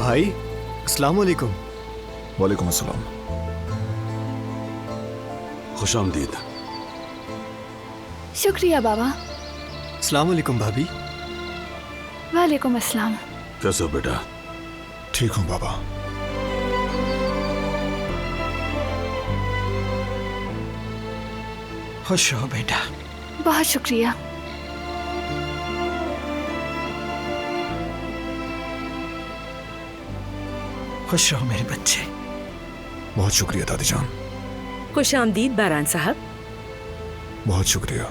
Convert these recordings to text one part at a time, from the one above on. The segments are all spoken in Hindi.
भाई, अस्सलाम वालेकुम। वालेकुम अस्सलाम। खुशामदीद। शुक्रिया बाबा। अस्सलाम वालेकुम भाभी। वालेकुम अस्सलाम। कैसे हो बेटा? ठीक हूँ बाबा। खुश हो बेटा। बहुत शुक्रिया। खुश हो मेरे बच्चे। बहुत शुक्रिया दादी जान। खुशामदीद बारान साहब। बहुत शुक्रिया।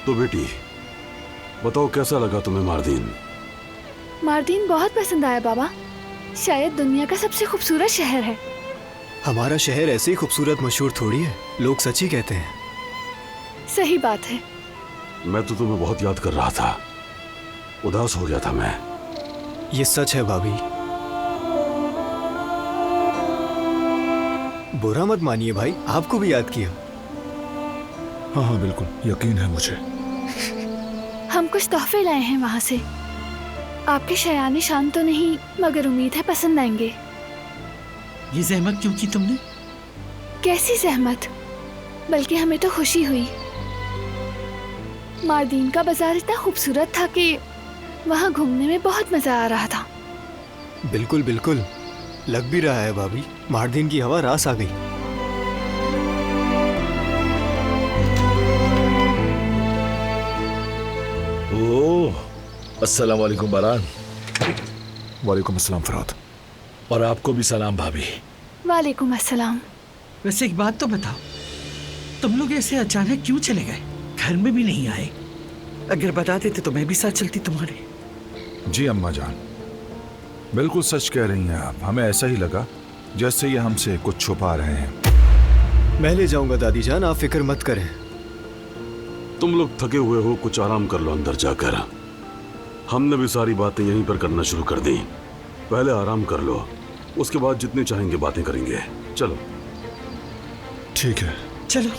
तो बेटी बताओ, कैसा लगा तुम्हें मारदीन? मारदीन बहुत पसंद आया बाबा। शायद दुनिया का सबसे खूबसूरत शहर है। हमारा शहर ऐसे ही खूबसूरत मशहूर थोड़ी है, लोग सच ही कहते हैं। सही बात है। मैं तो तुम्हें बहुत याद कर रहा था, उदास हो गया था मैं। ये सच है भाभी। बुरा मत मानिए भाई, आपको भी याद किया। हाँ हाँ बिल्कुल, यकीन है मुझे। हम कुछ तोहफे लाए हैं वहाँ से। आपके शयान शान तो नहीं, मगर उम्मीद है पसंद आएंगे। ये जहमत क्यों की तुमने? कैसी जहमत, बल्कि हमें तो खुशी हुई। मारदीन का बाजार इतना खूबसूरत था कि वहाँ घूमने में बहुत मजा आ रहा था। बिल्कुल बिल्कुल, लग भी रहा है भाभी, मारदीन की हवा रास आ गई। ओह, अस्सलाम वालेकुम बारान। वालेकुम अस्सलाम फराद। और आपको भी सलाम भाभी। वालेकुम अस्सलाम। वैसे एक बात तो बताओ, तुम लोग ऐसे अचानक क्यों चले गए? घर में भी नहीं आए। अगर बता देते तो मैं भी साथ चलती तुम्हारे। जी अम्मा जान, बिल्कुल सच कह रही हैं आप। हमें ऐसा ही लगा जैसे ये हमसे कुछ छुपा रहे हैं। मैं ले जाऊंगा दादी जान, आप फिक्र मत करें। तुम लोग थके हुए हो, कुछ आराम कर लो अंदर जाकर। हमने भी सारी बातें यहीं पर करना शुरू कर दी। पहले आराम कर लो, उसके बाद जितनी चाहेंगे बातें करेंगे। चलो। ठीक है। चलो।